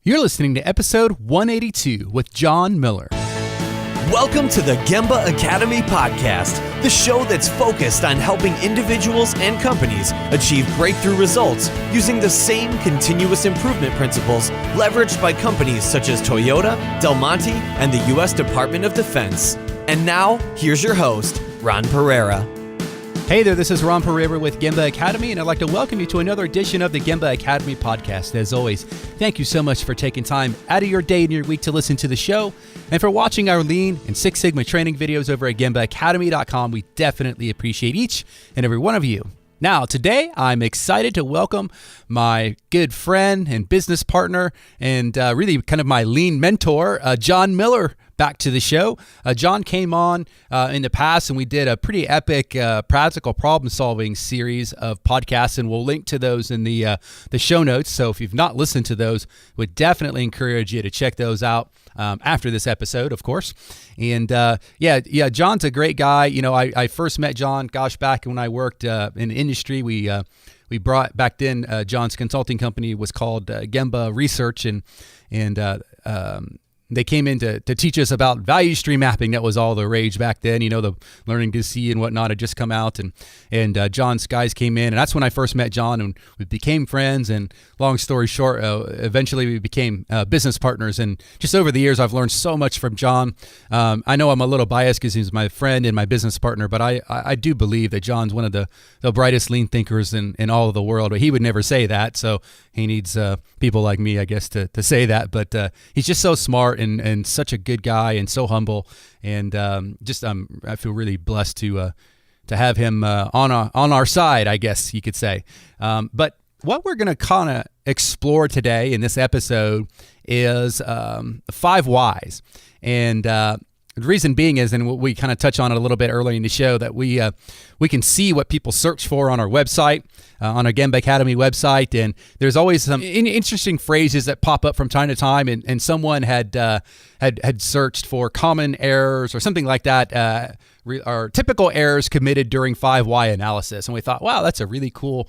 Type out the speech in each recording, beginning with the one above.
You're listening to episode 182 with Jon Miller. Welcome to the Gemba Academy podcast, the show that's focused on helping individuals and companies achieve breakthrough results using the same continuous improvement principles leveraged by companies such as Toyota, Del Monte, and the U.S. Department of Defense. And now, here's your host, Ron Pereira. Hey there, this is Ron Pereira with Gemba Academy, and I'd like to welcome you to another edition of the Gemba Academy podcast. As always, thank you so much for taking time out of your day and your week to listen to the show, and for watching our Lean and Six Sigma training videos over at GembaAcademy.com. We definitely appreciate each and every one of you. Now, today, I'm excited to welcome my good friend and business partner and really kind of my lean mentor, Jon Miller, back to the show. Jon came on in the past, and we did a pretty epic practical problem-solving series of podcasts, and we'll link to those in the show notes. So if you've not listened to those, would definitely encourage you to check those out after this episode, of course. And yeah, Jon's a great guy. You know, I first met Jon, back when I worked in the industry. We brought back then Jon's consulting company was called Gemba Research, and they came in to teach us about value stream mapping. That was all the rage back then. You know, the learning to see and whatnot had just come out, and Jon's guys came in, and that's when I first met Jon, and we became friends. And long story short, eventually we became business partners. And just over the years, I've learned so much from Jon. I know I'm a little biased because he's my friend and my business partner, but I do believe that Jon's one of the brightest lean thinkers in all of the world. But he would never say that, so he needs people like me, I guess, to say that. But he's just so smart and such a good guy and so humble, and I feel really blessed to have him on our side, I guess you could say. But what we're going to kind of explore today in this episode is 5 whys, and the reason being is, and we kind of touch on it a little bit earlier in the show, that we can see what people search for on our website, on our Gemba Academy website, and there's always some interesting phrases that pop up from time to time, and someone had searched for common errors or something like that, or typical errors committed during 5 why analysis, and we thought, wow, that's a really cool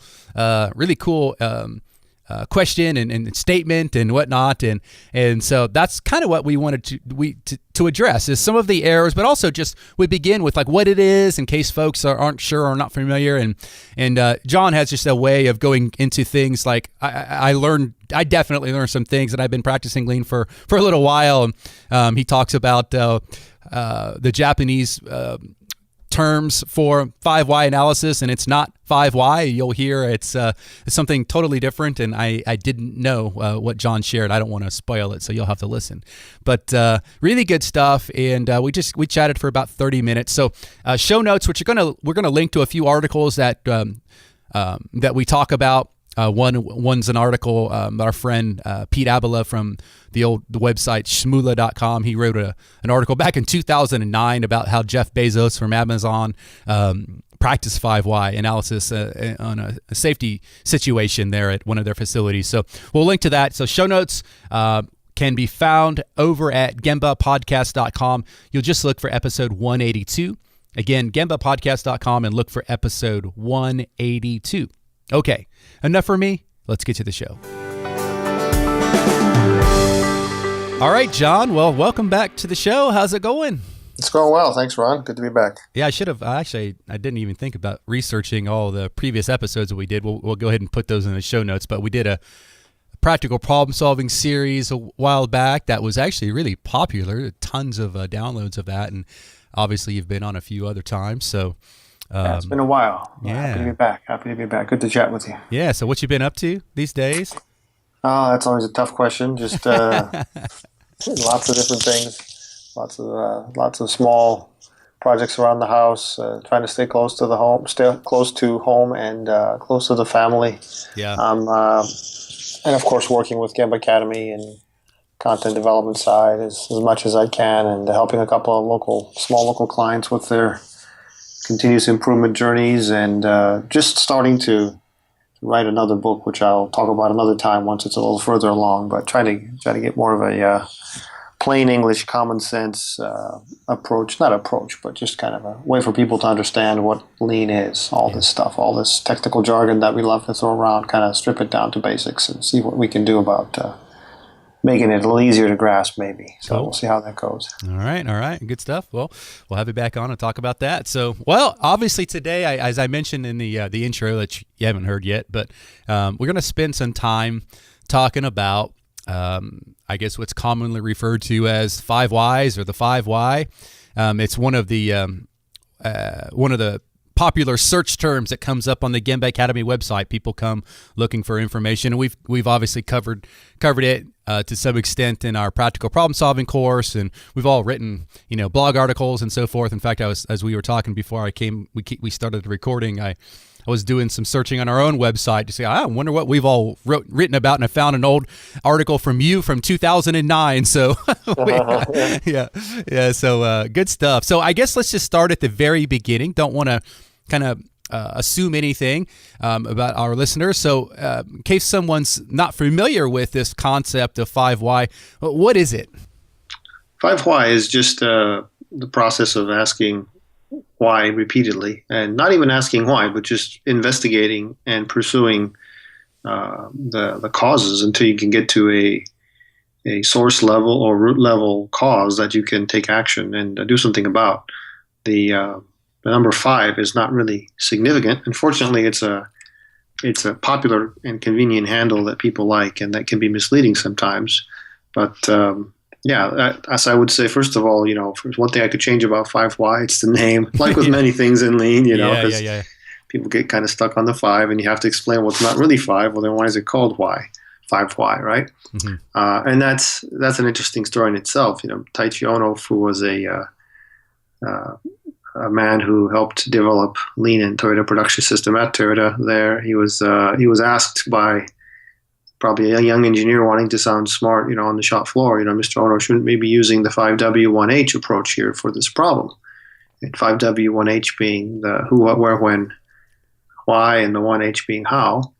question and statement and whatnot, and so that's kind of what we wanted to address is some of the errors, but also just we begin with like what it is in case folks aren't sure or not familiar, and Jon has just a way of going into things like I definitely learned some things, and I've been practicing lean for a little while. He talks about the Japanese terms for 5 why analysis, and it's not 5 why. You'll hear it's something totally different, and I didn't know what Jon shared. I don't want to spoil it, so you'll have to listen. But really good stuff, and we chatted for about 30 minutes. So show notes, which we're gonna link to a few articles that we talk about. One's an article our friend Pete Abela from the website shmula.com. He wrote an article back in 2009 about how Jeff Bezos from Amazon practiced 5 why analysis on a safety situation there at one of their facilities. So we'll link to that. So show notes can be found over at gembapodcast.com. You'll just look for episode 182. Again, gembapodcast.com, and look for episode 182. Okay, enough for me. Let's get to the show. All right, Jon. Well, welcome back to the show. How's it going? It's going well. Thanks, Ron. Good to be back. Yeah, I should have. I didn't even think about researching all the previous episodes that we did. We'll go ahead and put those in the show notes. But we did a practical problem-solving series a while back that was actually really popular. Tons of downloads of that. And obviously, you've been on a few other times. So yeah, it's been a while. Yeah. Happy to be back. Good to chat with you. Yeah. So what you been up to these days? Oh, that's always a tough question. Just lots of different things. Lots of small projects around the house. Trying to stay close to home, and close to the family. Yeah. And of course, working with Gemba Academy and content development side as much as I can, and helping a couple of small local clients with their continuous improvement journeys, and just starting to write another book, which I'll talk about another time once it's a little further along. But try to get more of a plain English, common sense approach, not approach, but just kind of a way for people to understand what lean is, all this stuff, all this technical jargon that we love to throw around, kind of strip it down to basics and see what we can do about making it a little easier to grasp, maybe. So Cool. we'll see how that goes. All right. Good stuff. Well, we'll have you back on and talk about that. So, well, obviously today, as I mentioned in the intro that you haven't heard yet, but we're going to spend some time talking about, I guess, what's commonly referred to as 5 Whys or the 5 Why. It's one of the popular search terms that comes up on the Gemba Academy website. People come looking for information, and we've obviously covered it to some extent in our practical problem solving course, and we've all written blog articles and so forth. In fact, as we were talking before we started the recording, I was doing some searching on our own website to say, I wonder what we've all written about, and I found an old article from 2009. So, so good stuff. So I guess let's just start at the very beginning. Don't want to kind of assume anything about our listeners. So in case someone's not familiar with this concept of 5 Why, what is it? 5 Why is just the process of asking why repeatedly, and not even asking why, but just investigating and pursuing the causes until you can get to a source level or root level cause that you can take action and do something about. The number 5 is not really significant. Unfortunately, it's a popular and convenient handle that people like, and that can be misleading sometimes. But as I would say, first of all, one thing I could change about 5 Why, it's the name. Like with many things in lean, because people get kind of stuck on the 5, and you have to explain, well, it's not really 5. Well, then why is it called why? 5 Why, right? Mm-hmm. And that's an interesting story in itself. Taichi Ono, who was a man who helped develop lean and Toyota production system at Toyota. There, he was asked by probably a young engineer wanting to sound smart, on the shop floor, Mr. Ono shouldn't maybe using the 5W1H approach here for this problem. And 5W1H being the who, what, where, when, why, and the 1H being how.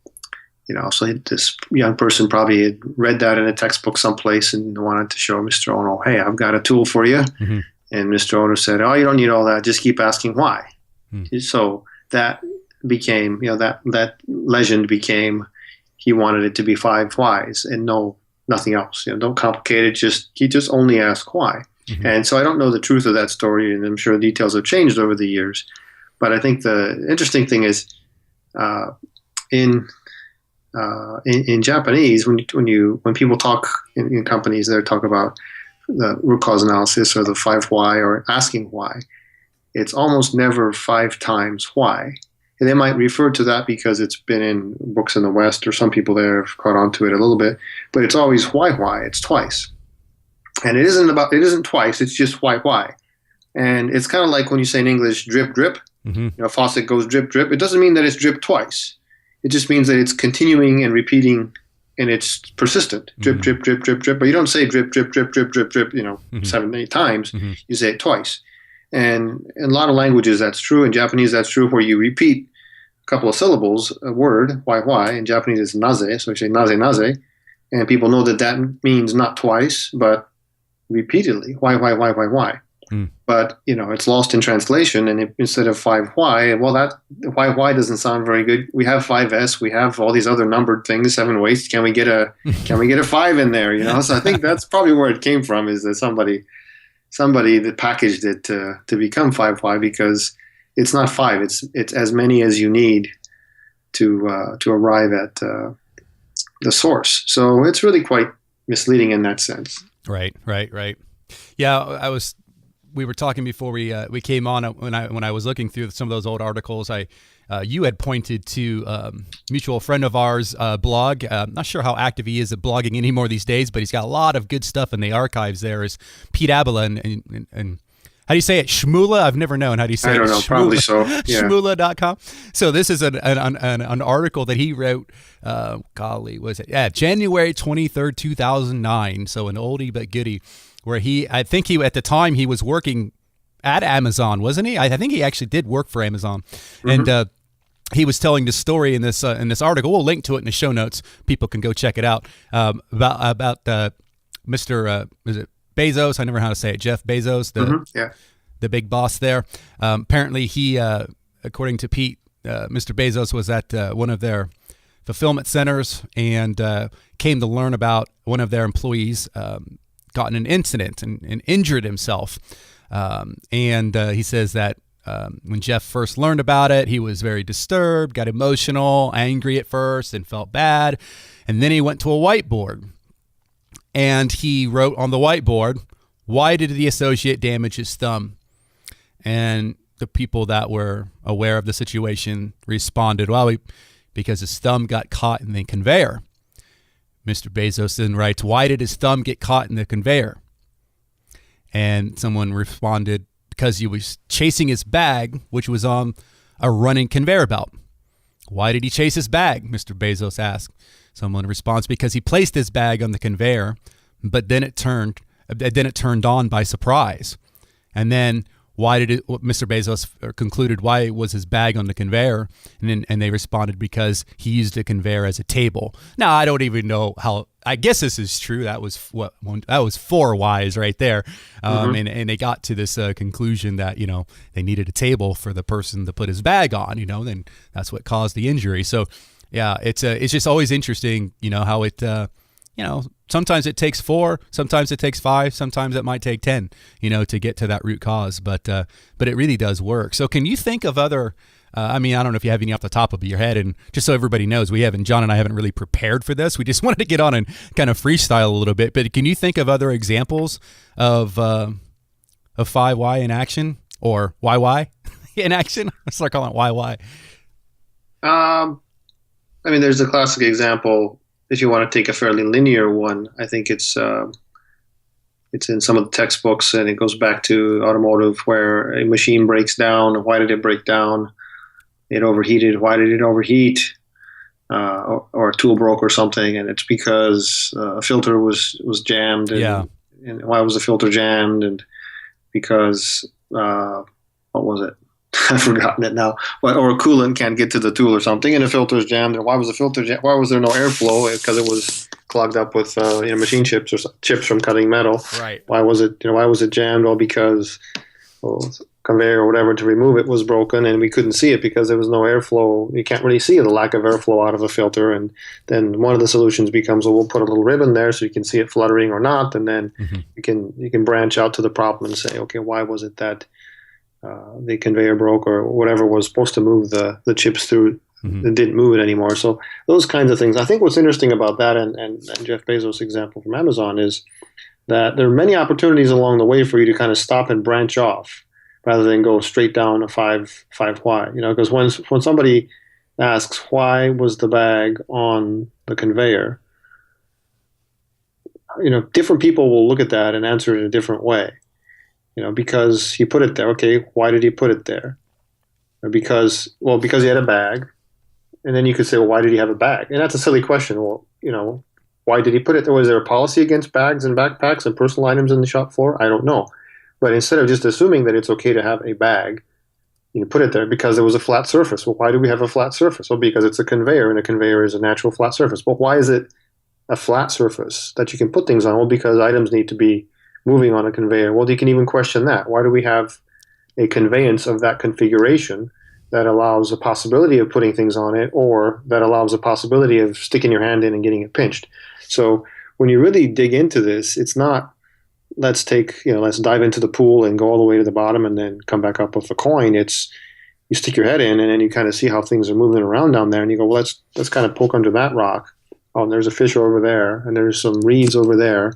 So this young person probably had read that in a textbook someplace and wanted to show Mr. Ono, hey, I've got a tool for you. Mm-hmm. And Mr. Ono said, oh, you don't need all that. Just keep asking why. Mm. So that became, that legend became, he wanted it to be 5 Whys and nothing else. Don't complicate it. He just only asked why. Mm-hmm. And so I don't know the truth of that story, and I'm sure details have changed over the years. But I think the interesting thing is, in Japanese, when people talk in companies, they talk about the root cause analysis or the 5 Why or asking why. It's almost never 5 times why. And they might refer to that because it's been in books in the West, or some people there have caught on to it a little bit, but it's always why. It's twice. And it isn't twice, it's just why. And it's kind of like when you say in English, drip, drip. Mm-hmm. A faucet goes drip, drip. It doesn't mean that it's drip twice. It just means that it's continuing and repeating, and it's persistent. Drip, mm-hmm. drip, drip, drip, drip. But you don't say drip, drip, drip, drip, drip, drip, mm-hmm. 7, 8 times. Mm-hmm. You say it twice. And in a lot of languages, that's true. In Japanese, that's true, where you repeat a couple of syllables, a word, why. In Japanese, it's naze, so you say naze. And people know that means not twice, but repeatedly. Why. Mm. But, it's lost in translation, and instead of 5 Why, well, that why doesn't sound very good. We have 5S, we have all these other numbered things, 7 ways. Can we get a 5 in there, So I think that's probably where it came from, is that somebody that packaged it to become 5 Why, because it's not 5, it's as many as you need to arrive at the source. So it's really quite misleading in that sense. Right. Yeah, we were talking before we came on, when I was looking through some of those old articles. You had pointed to mutual friend of ours blog. Not sure how active he is at blogging anymore these days, but he's got a lot of good stuff in the archives. There is Pete Abela and how do you say it? Shmula? I've never known. How do you say it? I don't know. Shmula. Probably so. Yeah. Shmula.com. So this is an article that he wrote, was it? Yeah, January 23rd, 2009. So an oldie but goodie, where I think at the time he was working at Amazon, wasn't he? I think he actually did work for Amazon. Mm-hmm. And he was telling the story in this article. We'll link to it in the show notes. People can go check it out, about Mr. Is it Bezos? I never know how to say it. Jeff Bezos, the big boss there. Apparently he, according to Pete, Mr. Bezos was at one of their fulfillment centers and came to learn about one of their employees got in an incident and injured himself. And he says that when Jeff first learned about it, he was very disturbed, got emotional, angry at first, and felt bad. And then he went to a whiteboard and he wrote on the whiteboard, "Why did the associate damage his thumb?" And the people that were aware of the situation responded, "Well, because his thumb got caught in the conveyor." Mr. Bezos then writes, "Why did his thumb get caught in the conveyor?" And someone responded, "Because he was chasing his bag, which was on a running conveyor belt." "Why did he chase his bag?" Mr. Bezos asked. Someone responds, "Because he placed his bag on the conveyor, but then it turned on by surprise." And then Mr. Bezos concluded, why was his bag on the conveyor? And they responded, because he used the conveyor as a table. Now, I don't even know how, I guess this is true. That was four whys right there. And they got to this conclusion that, they needed a table for the person to put his bag on, then that's what caused the injury. So yeah, it's just always interesting, how it, sometimes it takes 4, sometimes it takes 5, sometimes it might take 10, to get to that root cause. But it really does work. So can you think of other, I don't know if you have any off the top of your head, and just so everybody knows, John and I haven't really prepared for this. We just wanted to get on and kind of freestyle a little bit. But can you think of other examples of 5Y in action, or YY in action? I start calling it YY. There's a classic example. If you want to take a fairly linear one, I think it's in some of the textbooks, and it goes back to automotive, where a machine breaks down. Why did it break down? It overheated. Why did it overheat? Or a tool broke or something, and it's because a filter was jammed. And why was the filter jammed? And because what was it? I've forgotten it now. Or a coolant can't get to the tool or something, and the filter is jammed. And why was the filter jammed? Why was there no airflow? Because it was clogged up with machine chips or chips from cutting metal. Right. Why was it jammed? Well, because conveyor or whatever to remove it was broken, and we couldn't see it because there was no airflow. You can't really see the lack of airflow out of a filter. And then one of the solutions becomes, well, we'll put a little ribbon there so you can see it fluttering or not, and then you can branch out to the problem and say, okay, why was it that the conveyor broke, or whatever was supposed to move the chips through and didn't move it anymore. So those kinds of things. I think what's interesting about that and Jeff Bezos' example from Amazon is that there are many opportunities along the way for you to kind of stop and branch off rather than go straight down a 5 why. Because when somebody asks, why was the bag on the conveyor, different people will look at that and answer it in a different way. Because he put it there. Okay, why did he put it there? Or because he had a bag. And then you could say, well, why did he have a bag? And that's a silly question. Well, why did he put it there? Was there a policy against bags and backpacks and personal items in the shop floor? I don't know. But instead of just assuming that it's okay to have a bag, you put it there because there was a flat surface. Well, why do we have a flat surface? Well, because it's a conveyor, and a conveyor is a natural flat surface. But why is it a flat surface that you can put things on? Well, because items need to be moving on a conveyor. Well, you can even question that. Why do we have a conveyance of that configuration that allows a possibility of putting things on it, or that allows a possibility of sticking your hand in and getting it pinched? So when you really dig into this, it's not, let's dive into the pool and go all the way to the bottom and then come back up with a coin. It's, you stick your head in and then you kind of see how things are moving around down there, and you go, well, let's kind of poke under that rock. Oh, and there's a fish over there, and there's some reeds over there.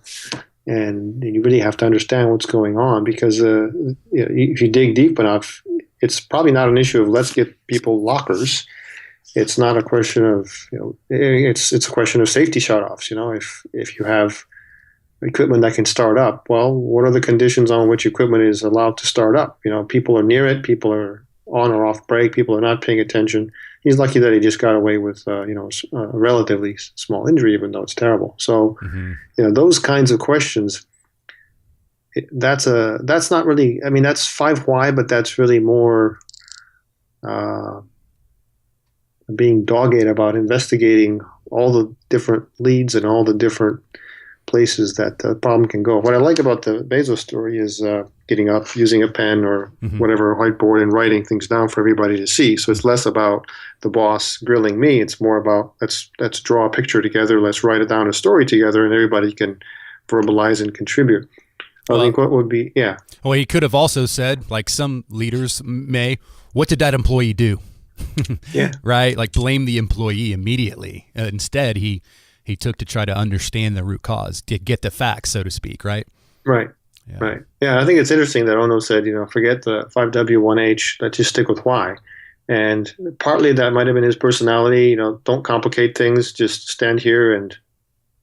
And you really have to understand what's going on, because if you dig deep enough, it's probably not an issue of let's get people lockers. It's not a question of, it's a question of safety shutoffs. If you have equipment that can start up, well, what are the conditions on which equipment is allowed to start up? People are near it, people are on or off break, people are not paying attention. He's lucky that he just got away with a relatively small injury, even though it's terrible. So, those kinds of questions. That's not really. That's 5 why, but that's really more being dogged about investigating all the different leads and all the different places that the problem can go. What I like about the Bezos story is getting up, using a pen or whatever whiteboard, and writing things down for everybody to see. So it's less about the boss grilling me. It's more about let's draw a picture together, let's write it down a story together, and everybody can verbalize and contribute. I think what would be Well, he could have also said, like some leaders may, what did that employee do? Yeah. Right? Like blame the employee immediately. Instead, he took to try to understand the root cause, to get the facts, so to speak, right? Right. Yeah. Right. Yeah, I think it's interesting that Ono said, forget the 5W, 1H, let's just stick with why. And partly that might have been his personality, don't complicate things, just stand here and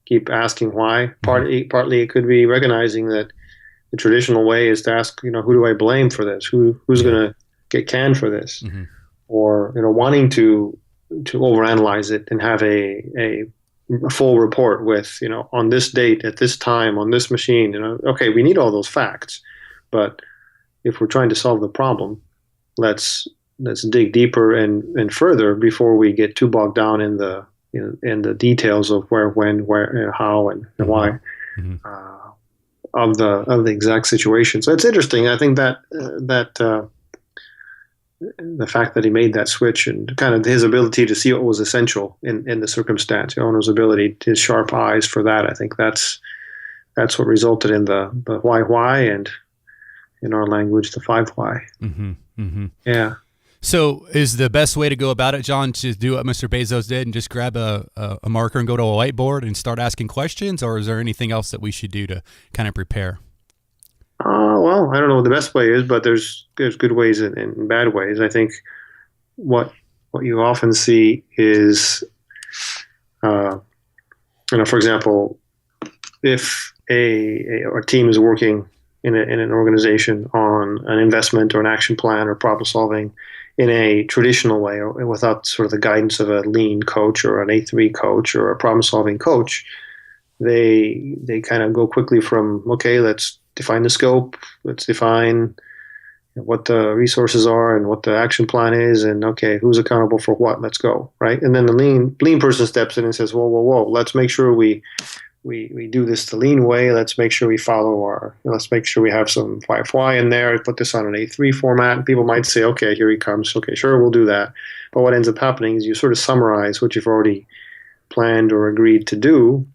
keep asking why. Partly it could be recognizing that the traditional way is to ask, who do I blame for this? Who's going to get canned for this? Or, wanting to overanalyze it and have a full report with, on this date, at this time, on this machine, okay, we need all those facts. But if we're trying to solve the problem, let's dig deeper and further before we get too bogged down in the details of where, when, where, how, and why. Of the exact situation. So it's interesting. I think that the fact that he made that switch and kind of his ability to see what was essential in the circumstance, Ono's ability, his sharp eyes for that, I think that's what resulted in the why, and in our language, the 5 why. Yeah. So is the best way to go about it, Jon, to do what Mr. Bezos did and just grab a marker and go to a whiteboard and start asking questions, or is there anything else that we should do to kind of prepare? Well, I don't know what the best way is, but there's good ways and bad ways. I think what you often see is, for example, if a team is working in an organization on an investment or an action plan or problem solving in a traditional way, or without sort of the guidance of a lean coach or an A3 coach or a problem solving coach, they kind of go quickly from, okay, let's define the scope, let's define what the resources are and what the action plan is, and okay, who's accountable for what, let's go, right? And then the lean person steps in and says, whoa, let's make sure we do this the lean way. Let's make sure we let's make sure we have some 5 why in there, put this on an A3 format. And people might say, okay, here he comes. Okay, sure, we'll do that. But what ends up happening is you sort of summarize what you've already planned or agreed to do,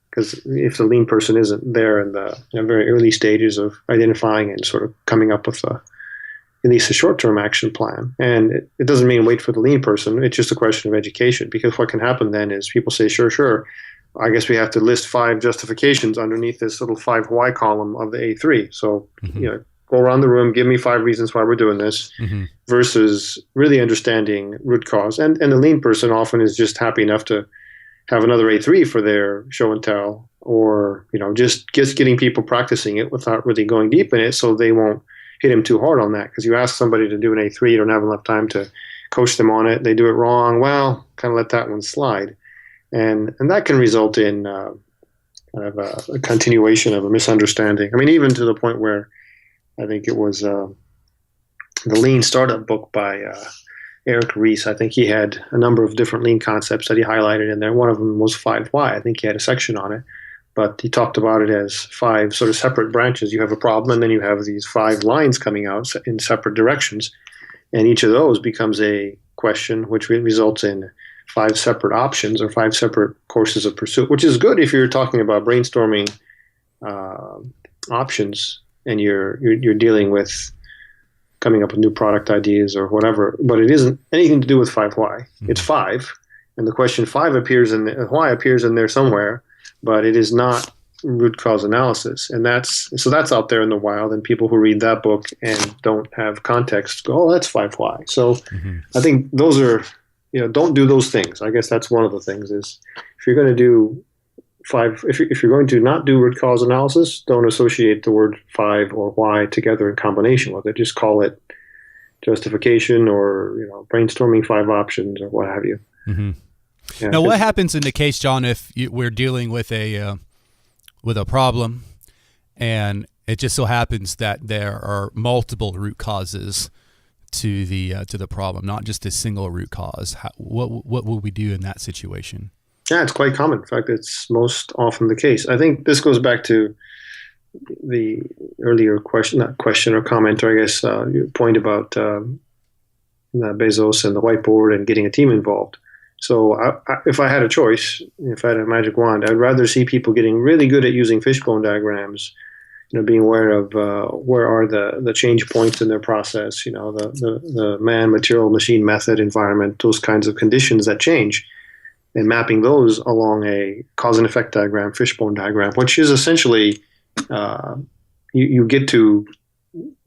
because if the lean person isn't there in the very early stages of identifying and sort of coming up with at least a short-term action plan. And it doesn't mean wait for the lean person. It's just a question of education, because what can happen then is people say, sure, I guess we have to list 5 justifications underneath this little 5 why column of the A3. So, go around the room, give me 5 reasons why we're doing this, versus really understanding root cause. And the lean person often is just happy enough to have another A3 for their show and tell, or, just getting people practicing it without really going deep in it, so they won't hit him too hard on that. Because you ask somebody to do an A3, you don't have enough time to coach them on it. They do it wrong. Well, kind of let that one slide. And that can result in kind of a continuation of a misunderstanding. I mean, even to the point where I think it was the Lean Startup book by Eric Ries. I think he had a number of different lean concepts that he highlighted in there. One of them was 5 why. I think he had a section on it. But he talked about it as 5 sort of separate branches. You have a problem, and then you have these 5 lines coming out in separate directions. And each of those becomes a question, which results in 5 separate options or 5 separate courses of pursuit, which is good if you're talking about brainstorming options and you're dealing with coming up with new product ideas or whatever. But it isn't anything to do with 5 why. It's 5, and the question 5 appears in why appears in there somewhere, but it is not root cause analysis. And that's out there in the wild, and people who read that book and don't have context go, oh, that's 5 why. So I think those are, don't do those things. I guess that's one of the things is, if you're going to do 5, if you're going to not do root cause analysis, don't associate the word 5 or why together in combination with it. Just call it justification or, brainstorming 5 options or what have you. Yeah, now, what happens in the case, Jon, if we're dealing with a problem, and it just so happens that there are multiple root causes to the problem, not just a single root cause? What will we do in that situation? Yeah, it's quite common. In fact, it's most often the case. I think this goes back to the earlier question, not question or comment, or I guess your point about Bezos and the whiteboard and getting a team involved. So if I had a choice, if I had a magic wand, I'd rather see people getting really good at using fishbone diagrams, being aware of where are the change points in their process, the man, material, machine, method, environment, those kinds of conditions that change, and mapping those along a cause and effect diagram, fishbone diagram, which is essentially you get to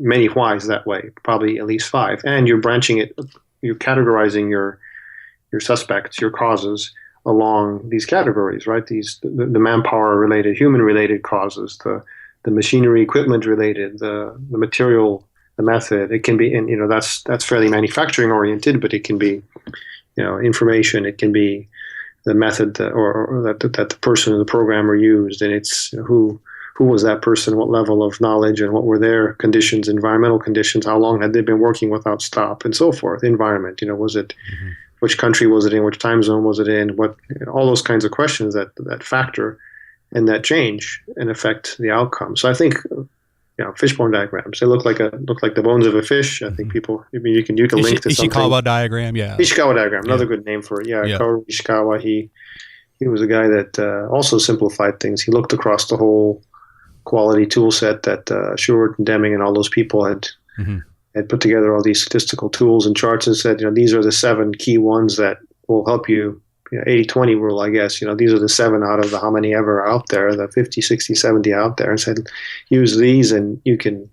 many whys that way, probably at least 5, and you're branching it, you're categorizing your suspects, your causes along these categories, right? The manpower related, human related causes, the machinery equipment related, the material, the method. It can be, and that's fairly manufacturing oriented, but it can be information. It can be the method that the person or the programmer used, and it's who was that person, what level of knowledge, and what were their conditions, environmental conditions, how long had they been working without stop, and so forth. Environment, was it, which country was it in, which time zone was it in, what, all those kinds of questions that factor and that change and affect the outcome. So I think, fishbone diagrams, they look like the bones of a fish. I think people, you can link to something. Ishikawa diagram, yeah. Ishikawa diagram, another good name for it. Yeah. Kaoru Ishikawa, he was a guy that also simplified things. He looked across the whole quality tool set that Shewhart and Deming and all those people had put together all these statistical tools and charts and said, these are the 7 key ones that will help you, 80-20 rule, I guess. These are the 7 out of the how many ever out there, the 50, 60, 70 out there, and said, use these and you can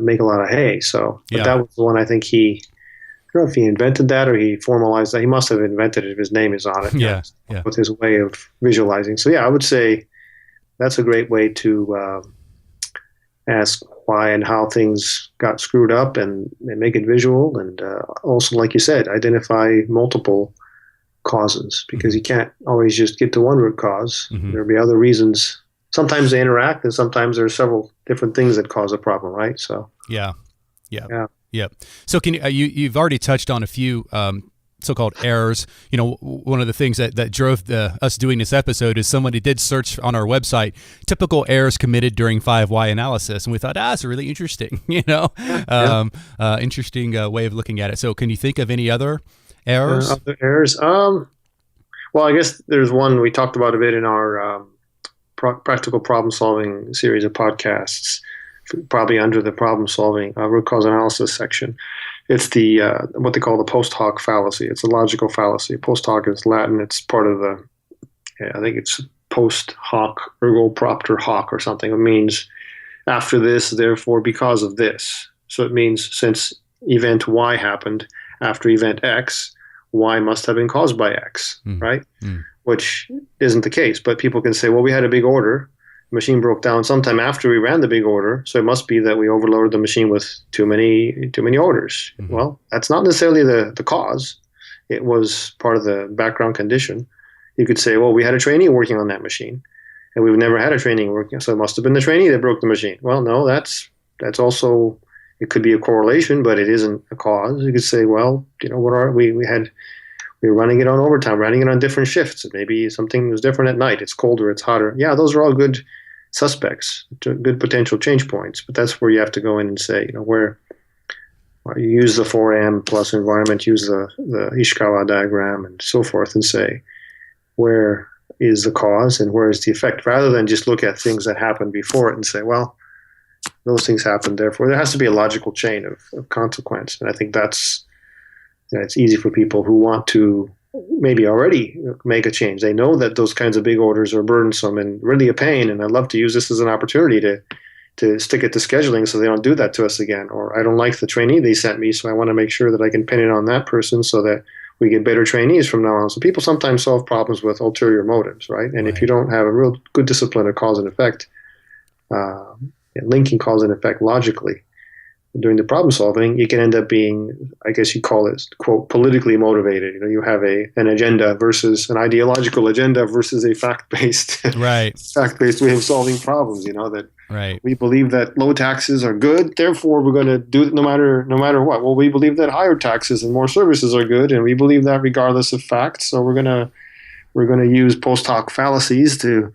make a lot of hay. So, but that was the one I think I don't know if he invented that or he formalized that. He must have invented it if his name is on it. With his way of visualizing. So I would say that's a great way to ask why and how things got screwed up and make it visual. And also, like you said, identify multiple causes, because you can't always just get to one root cause. There'll be other reasons. Sometimes they interact, and sometimes there are several different things that cause a problem, right? So yeah. So can you've already touched on a few so-called errors. One of the things that drove us doing this episode is somebody did search on our website typical errors committed during 5 why analysis, and we thought it's really interesting. Interesting way of looking at it. So can you think of any other errors? Other errors? Well, I guess there's one we talked about a bit in our practical problem solving series of podcasts, probably under the problem solving root cause analysis section. It's the what they call the post hoc fallacy. It's a logical fallacy. Post hoc is Latin. It's part of I think it's post hoc ergo propter hoc or something. It means after this, therefore because of this. So it means since event Y happened after event X, Y must have been caused by X, right? Which isn't the case. But people can say, well, we had a big order. The machine broke down sometime after we ran the big order, so it must be that we overloaded the machine with too many orders. Well, that's not necessarily the cause. It was part of the background condition. You could say, well, we had a trainee working on that machine, and we've never had a trainee working, so it must have been the trainee that broke the machine. Well, no, that's also, it could be a correlation, but it isn't a cause. You could say, well, what are we were running it on overtime, running it on different shifts. Maybe something was different at night. It's colder, it's hotter. Yeah, those are all good suspects, good potential change points. But that's where you have to go in and say, where you use the 4M plus environment, use the Ishikawa diagram and so forth, and say, where is the cause and where is the effect, rather than just look at things that happened before it and say, well, those things happened, therefore there has to be a logical chain of consequence. And I think that's it's easy for people who want to maybe already make a change. They know that those kinds of big orders are burdensome and really a pain, and I'd love to use this as an opportunity to stick it to scheduling so they don't do that to us again. Or I don't like the trainee they sent me, so I want to make sure that I can pin it on that person so that we get better trainees from now on. So people sometimes solve problems with ulterior motives, right? And if you don't have a real good discipline of cause and effect, linking cause and effect logically, during the problem solving, you can end up being, I guess you call it, quote, politically motivated. You have an agenda versus an ideological agenda versus a fact-based fact-based way of solving problems. That we believe that low taxes are good, therefore we're going to do it no matter what. Well, we believe that higher taxes and more services are good, and we believe that regardless of facts. So we're going to we're going to use post hoc fallacies to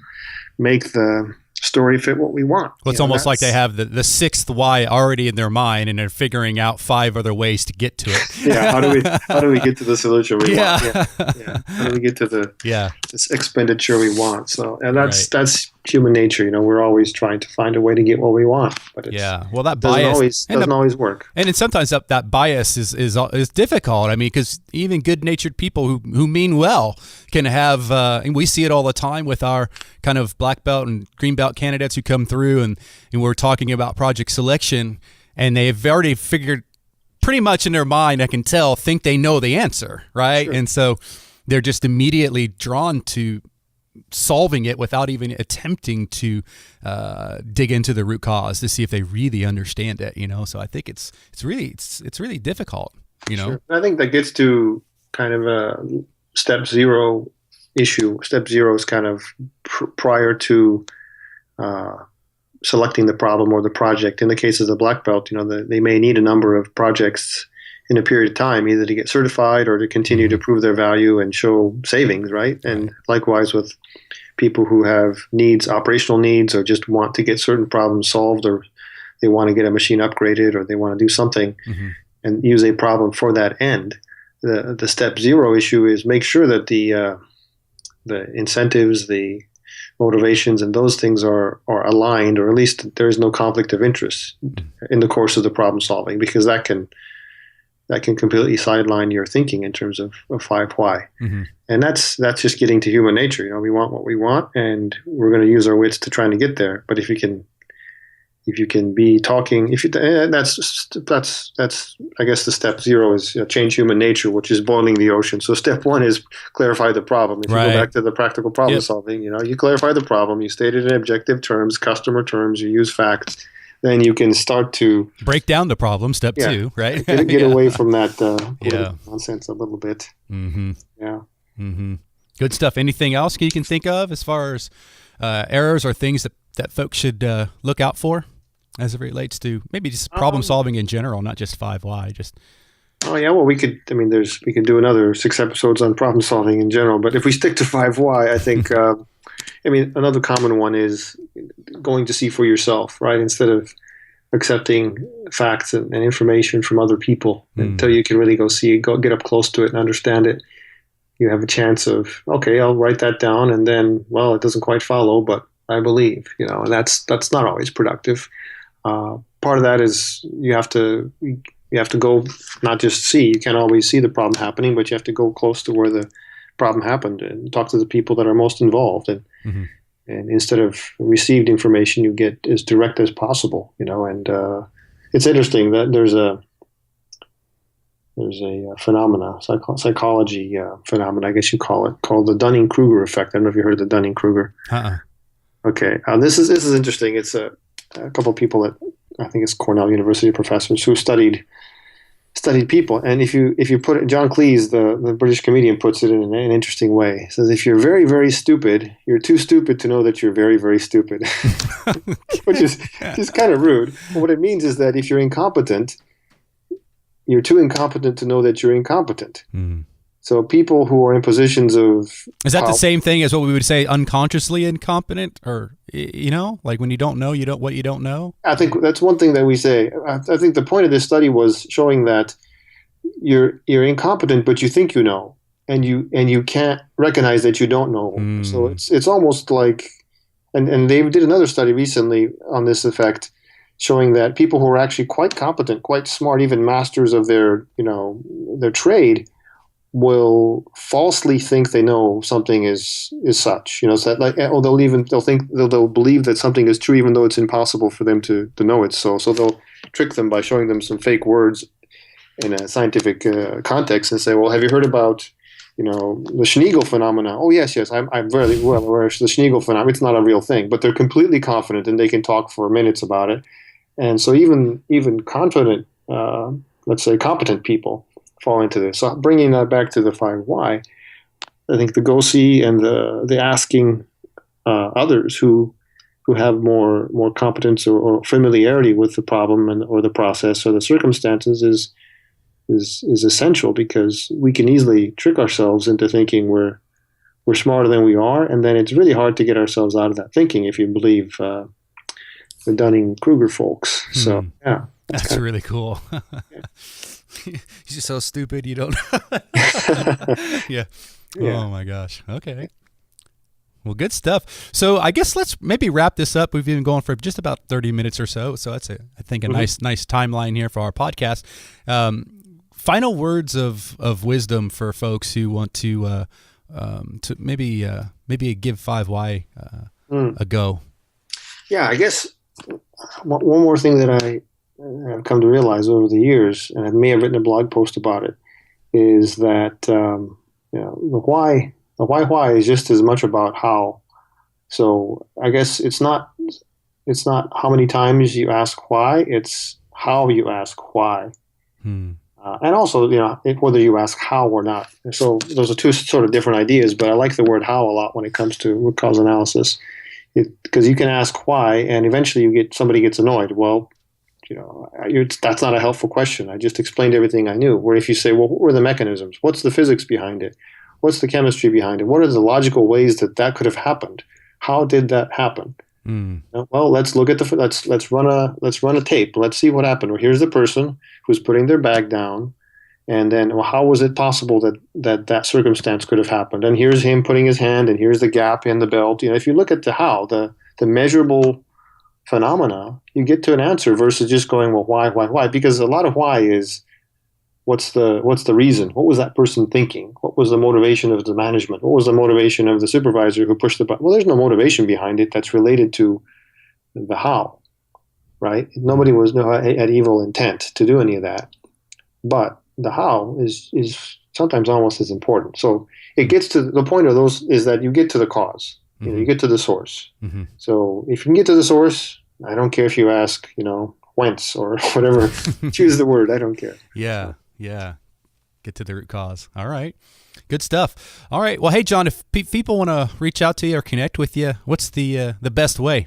make the story fit what we want. Well, it's almost like they have the sixth why already in their mind, and they're figuring out 5 other ways to get to it. Yeah, how do we get to the solution we want? Yeah. How do we get to this expenditure we want? So, and that's human nature. We're always trying to find a way to get what we want, but well, that bias doesn't always work. And then sometimes that bias is difficult. I mean, because even good-natured people who mean well can have, and we see it all the time with our kind of black belt and green belt candidates who come through, and we're talking about project selection, and they've already figured pretty much in their mind, I can tell, think they know the answer, right? Sure. And so they're just immediately drawn to solving it without even attempting to dig into the root cause to see if they really understand it. So I think it's really difficult. Sure. I think that gets to kind of a step zero issue. Step zero is kind of prior to selecting the problem or the project. In the case of the black belt, they may need a number of projects in a period of time, either to get certified or to continue to prove their value and show savings, right? And likewise with people who have needs, operational needs, or just want to get certain problems solved, or they want to get a machine upgraded, or they want to do something and use a problem for that end. The step zero issue is make sure that the incentives, the motivations, and those things are aligned, or at least there is no conflict of interest in the course of the problem solving, because that can completely sideline your thinking in terms of 5 why. And that's just getting to human nature. We want what we want, and we're going to use our wits to trying to get there. But if you can be talking, that's I guess the step zero is change human nature, which is boiling the ocean. So step 1 is clarify the problem. If you go back to the practical problem solving, you clarify the problem, you state it in objective terms, customer terms, you use facts, then you can start to break down the problem. Step 2, right? Get away from that nonsense a little bit. Good stuff. Anything else you can think of as far as errors or things that folks should look out for as it relates to maybe just problem solving in general, not just 5 why? We could do another 6 episodes on problem solving in general, but if we stick to 5 why, I think another common one is going to see for yourself, right? Instead of accepting facts and information from other people until you can really go get up close to it and understand it. You have a chance of, okay, I'll write that down, and then, well, it doesn't quite follow, but I believe, and that's not always productive. Part of that is you have to go, not just see. You can't always see the problem happening, but you have to go close to where the problem happened and talk to the people that are most involved. And instead of received information, you get as direct as possible. And it's interesting that there's a phenomena, psychology phenomena, I guess you call it, called the Dunning-Kruger effect. I don't know if you heard of the Dunning-Kruger. Okay, this is interesting. It's a couple of people that I think it's Cornell University professors who studied people, and if you put it, John Cleese, the British comedian, puts it in an interesting way. He says, if you're very, very stupid, you're too stupid to know that you're very, very stupid, which is just kind of rude. But what it means is that if you're incompetent, you're too incompetent to know that you're incompetent. So people who are in positions of... Is that the same thing as what we would say unconsciously incompetent? Or, like when you don't know, what you don't know? I think that's one thing that we say. I think the point of this study was showing that you're incompetent, but you think you know, and you can't recognize that you don't know. So it's almost like... And they did another study recently on this effect, showing that people who are actually quite competent, quite smart, even masters of their trade, will falsely think they know something is such, so that, like, or they'll believe that something is true even though it's impossible for them to know it's so. So they'll trick them by showing them some fake words in a scientific context and say, well, have you heard about the Schneegel phenomena? Oh yes, I'm very well aware of the Schneegel phenomenon. It's not a real thing, but they're completely confident and they can talk for minutes about it. And so even confident, let's say competent people fall into this. So bringing that back to the 5 why, I think the go see and the asking others who have more competence or familiarity with the problem or the process or the circumstances is essential, because we can easily trick ourselves into thinking we're we're smarter than we are, and then it's really hard to get ourselves out of that thinking if you believe the Dunning-Kruger folks. So yeah, that's really cool. You're just so stupid you don't. Yeah. Oh my gosh. Okay. Well, good stuff. So I guess let's maybe wrap this up. We've been going for just about 30 minutes or so. So that's I think a nice timeline here for our podcast. Final words of wisdom for folks who want to maybe give 5 Why a go. Yeah, I guess one more thing that I've come to realize over the years, and I may have written a blog post about it, is that the why is just as much about how. So I guess it's not how many times you ask why, it's how you ask why. And also, whether you ask how or not. So those are two sort of different ideas, but I like the word how a lot when it comes to root cause analysis, because you can ask why, and eventually somebody gets annoyed. Well, that's not a helpful question. I just explained everything I knew. Where if you say, well, what were the mechanisms? What's the physics behind it? What's the chemistry behind it? What are the logical ways that could have happened? How did that happen? Well, let's look at let's run a tape. Let's see what happened. Well, here's the person who's putting their bag down, and then how was it possible that circumstance could have happened? And here's him putting his hand, and here's the gap in the belt. If you look at the how, the measurable phenomena, you get to an answer versus just going, well, why? Because a lot of why is what's the reason? What was that person thinking? What was the motivation of the management? What was the motivation of the supervisor who pushed the button? Well, there's no motivation behind it that's related to the how, right? Nobody had evil intent to do any of that. But the how is sometimes almost as important. So it gets to the point of those is that you get to the cause. You get to the source. So if you can get to the source, I don't care if you ask, whence or whatever. Choose the word. I don't care. Yeah. Get to the root cause. All right. Good stuff. All right. Well, hey, Jon, if people want to reach out to you or connect with you, what's the best way?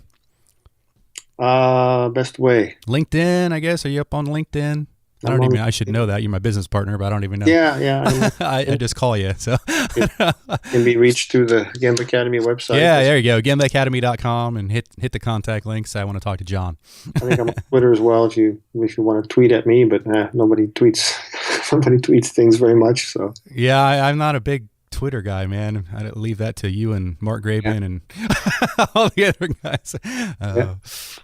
Best way. LinkedIn, I guess. Are you up on LinkedIn? I should know that. You're my business partner, but I don't even know. Yeah. I just call you. So it can be reached through the Gemba Academy website. Yeah, there you go. GembaAcademy.com and hit the contact links. I want to talk to Jon. I think I'm on Twitter as well if you want to tweet at me, but nobody tweets. Nobody tweets things very much. So yeah, I'm not a big Twitter guy, man. I leave that to you and Mark Graban and all the other guys.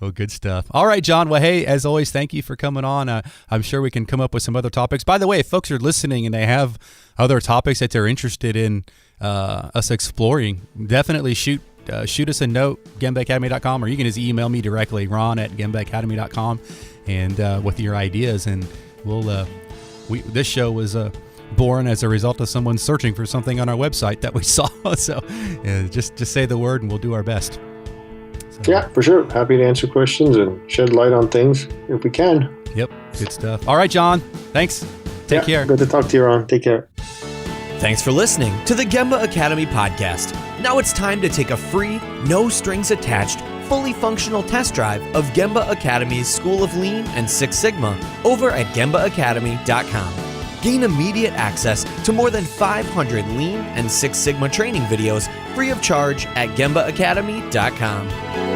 Well, good stuff. All right, Jon. Well, hey, as always, thank you for coming on. I'm sure we can come up with some other topics. By the way, if folks are listening and they have other topics that they're interested in us exploring, definitely shoot us a note, GembaAcademy.com, or you can just email me directly, ron@GembaAcademy.com, and with your ideas. And this show was born as a result of someone searching for something on our website that we saw. So just say the word and we'll do our best. So, yeah, for sure. Happy to answer questions and shed light on things if we can. Yep. Good stuff. All right, Jon. Thanks. Take care. Good to talk to you, Ron. Take care. Thanks for listening to the Gemba Academy podcast. Now it's time to take a free, no strings attached, fully functional test drive of Gemba Academy's School of Lean and Six Sigma over at GembaAcademy.com. Gain immediate access to more than 500 Lean and Six Sigma training videos free of charge at GembaAcademy.com.